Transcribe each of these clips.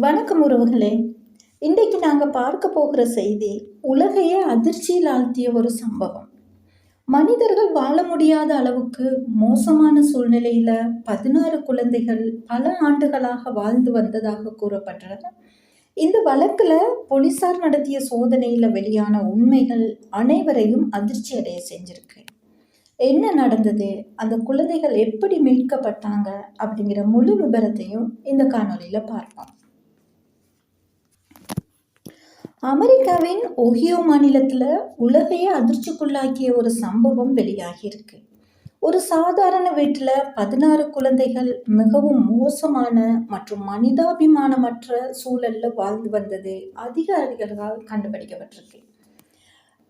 வணக்கம் உறவுகளே. இன்றைக்கு நாங்கள் பார்க்க போகிற செய்தி உலகையே அதிர்ச்சியில் ஆழ்த்திய ஒரு சம்பவம். மனிதர்கள் வாழ முடியாத அளவுக்கு மோசமான சூழ்நிலையில 16 குழந்தைகள் பல ஆண்டுகளாக வாழ்ந்து வந்ததாக கூறப்படுறது. இந்த வழக்குல போலீசார் நடத்திய சோதனையில வெளியான உண்மைகள் அனைவரையும் அதிர்ச்சி அடைய செஞ்சிருக்கு. என்ன நடந்தது, அந்த குழந்தைகள் எப்படி மீட்கப்பட்டாங்க அப்படிங்கிற முழு விபரத்தையும் இந்த காணொலியில பார்ப்போம். அமெரிக்காவின் ஒஹியோ மாநிலத்தில் உலகையே அதிர்ச்சிக்குள்ளாக்கிய ஒரு சம்பவம் வெளியாகியிருக்கு. ஒரு சாதாரண வீட்டில் 16 குழந்தைகள் மிகவும் மோசமான மற்றும் மனிதாபிமானமற்ற சூழல்ல வாழ்ந்து வந்தது அதிகாரிகளால் கண்டுபிடிக்கப்பட்டிருக்கு.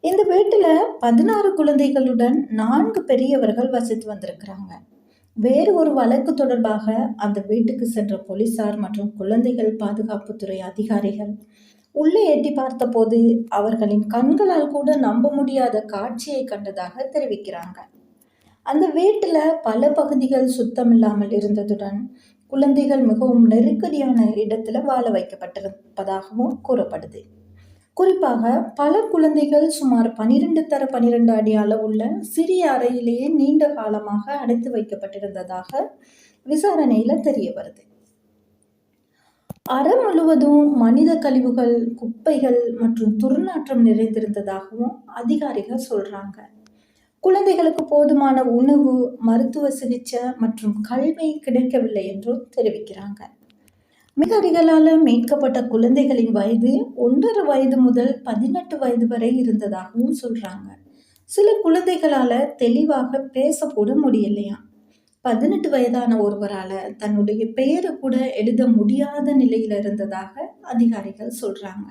இந்த வீட்டில் 16 குழந்தைகளுடன் 4 பெரியவர்கள் வசித்து வந்திருக்கிறாங்க. வேறு ஒரு வழக்கு தொடர்பாக அந்த வீட்டுக்கு சென்ற போலீசார் மற்றும் குழந்தைகள் பாதுகாப்புத்துறை அதிகாரிகள் உள்ளே எட்டி பார்த்தபோது அவர்களின் கண்களால் கூட நம்ப முடியாத காட்சியை கண்டதாக தெரிவிக்கிறாங்க. அந்த வீட்டில் பல பகுதிகள் சுத்தமில்லாமல் இருந்ததுடன் குழந்தைகள் மிகவும் நெருக்கடியான இடத்துல வாழ வைக்கப்பட்டிருப்பதாகவும் கூறப்படுது. குறிப்பாக பல குழந்தைகள் சுமார் 12x12 அடி அளவுள்ள சிறிய அறையிலேயே நீண்ட காலமாக அடைத்து வைக்கப்பட்டிருந்ததாக விசாரணையில தெரிய வருது. அறை முழுவதும் மனித கழிவுகள், குப்பைகள் மற்றும் துர்நாற்றம் நிறைந்திருந்ததாகவும் அதிகாரிகள் சொல்றாங்க. குழந்தைகளுக்கு போதுமான உணவு, மருத்துவ சிகிச்சை மற்றும் கல்வி கிடைக்கவில்லை என்றும் தெரிவிக்கிறாங்க. மிக அருகலால் மீட்கப்பட்ட குழந்தைகளின் வயது 1.5 வயது முதல் 18 வயது வரை இருந்ததாகவும் சொல்றாங்க. சில குழந்தைகளால தெளிவாக பேசக்கூட முடியலையா. 18 வயதான ஒருவரால தன்னுடைய பெயரை கூட எழுத முடியாத நிலையில இருந்ததாக அதிகாரிகள் சொல்றாங்க.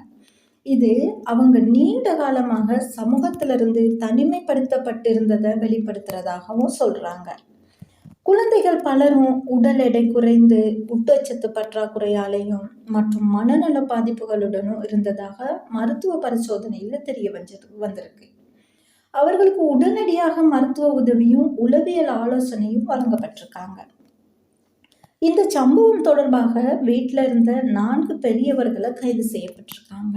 இது அவங்க நீண்ட காலமாக சமூகத்திலிருந்து தனிமைப்படுத்தப்பட்டிருந்ததை வெளிப்படுத்துறதாகவும் சொல்றாங்க. குழந்தைகள் பலரும் உடல் எடை குறைந்து ஊட்டச்சத்து பற்றாக்குறையாலையும் மற்றும் மனநல பாதிப்புகளுடனும் இருந்ததாக மருத்துவ பரிசோதனையில தெரிய வந்திருக்கு. அவர்களுக்கு உடனடியாக மருத்துவ உதவியும் உளவியல் ஆலோசனையும் வழங்கப்பட்டிருக்காங்க. இந்த சம்பவம் தொடர்பாக வீட்டில் இருந்த 4 பெரியவர்களை கைது செய்யப்பட்டிருக்காங்க.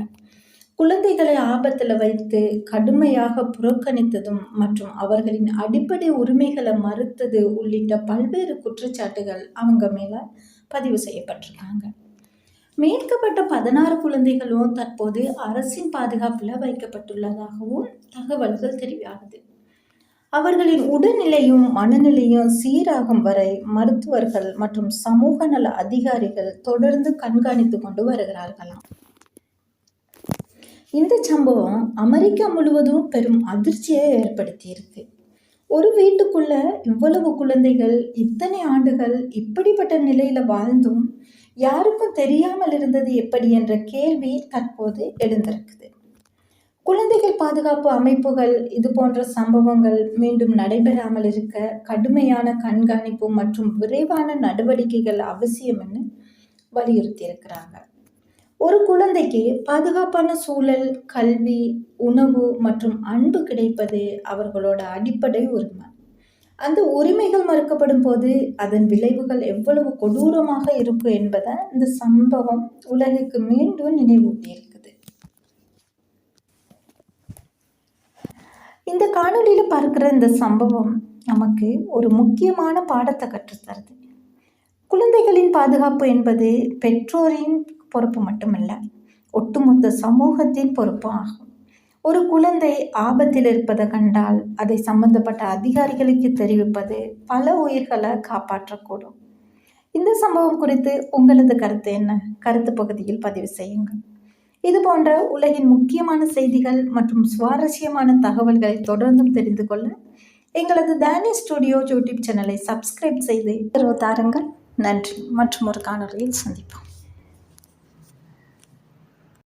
குழந்தைகளை ஆபத்தில் வைத்து கடுமையாக புறக்கணித்ததும் மற்றும் அவர்களின் அடிப்படை உரிமைகளை மறுத்தது உள்ளிட்ட பல்வேறு குற்றச்சாட்டுகள் அவங்க மேல பதிவு செய்யப்பட்டிருக்காங்க. மீட்கப்பட்ட 16 குழந்தைகளும் தற்போது அரசின் பாதுகாப்பில் வைக்கப்பட்டுள்ளதாகவும் தகவல்கள் தெரிவாகுது. அவர்களின் உடல்நிலையும் மனநிலையும் சீராகும் வரை மருத்துவர்கள் மற்றும் சமூக நல அதிகாரிகள் தொடர்ந்து கண்காணித்து கொண்டு வருகிறார்களாம். இந்த சம்பவம் அமெரிக்கா முழுவதும் பெரும் அதிர்ச்சியை ஏற்படுத்தியிருக்கு. ஒரு வீட்டுக்குள்ள இவ்வளவு குழந்தைகள் இத்தனை ஆண்டுகள் இப்படிப்பட்ட நிலையில வாழ்ந்தும் யாருக்கும் தெரியாமல் இருந்தது எப்படி என்ற கேள்வி தற்போது எழுந்திருக்குது. குழந்தைகள் பாதுகாப்பு அமைப்புகள் இது போன்ற சம்பவங்கள் மீண்டும் நடைபெறாமல் இருக்க கடுமையான கண்காணிப்பு மற்றும் விரைவான நடவடிக்கைகள் அவசியம் என்று வலியுறுத்தி இருக்கிறாங்க. ஒரு குழந்தைக்கு பாதுகாப்பான சூழல், கல்வி, உணவு மற்றும் அன்பு கிடைப்பது அவர்களோட அடிப்படை உரிமை. அந்த உரிமைகள் மறுக்கப்படும் போது அதன் விளைவுகள் எவ்வளவு கொடூரமாக இருக்கும் என்பதை இந்த சம்பவம் உலகுக்கு மீண்டும் நினைவூட்டி இருக்குது. இந்த காணொலியில பார்க்கிற இந்த சம்பவம் நமக்கு ஒரு முக்கியமான பாடத்தை கற்றுத்தருது. குழந்தைகளின் பாதுகாப்பு என்பது பெற்றோரின் பொறுப்பு மட்டுமல்ல, ஒட்டுமொத்த சமூகத்தின் பொறுப்பு ஆகும். ஒரு குழந்தை ஆபத்தில் இருப்பதை கண்டால் அதை சம்பந்தப்பட்ட அதிகாரிகளுக்கு தெரிவிப்பது பல உயிர்களை காப்பாற்றக்கூடும். இந்த சம்பவம் குறித்து உங்களது கருத்து என்ன? கருத்து பகுதியில் பதிவு செய்யுங்கள். இது போன்ற உலகின் முக்கியமான செய்திகள் மற்றும் சுவாரஸ்யமான தகவல்களை தொடர்ந்தும் தெரிந்து கொள்ள எங்களது தானி ஸ்டுடியோ யூடியூப் சேனலை சப்ஸ்கிரைப் செய்து தாருங்கள். நன்றி. மற்றும் ஒரு காணொலியில் சந்திப்போம்.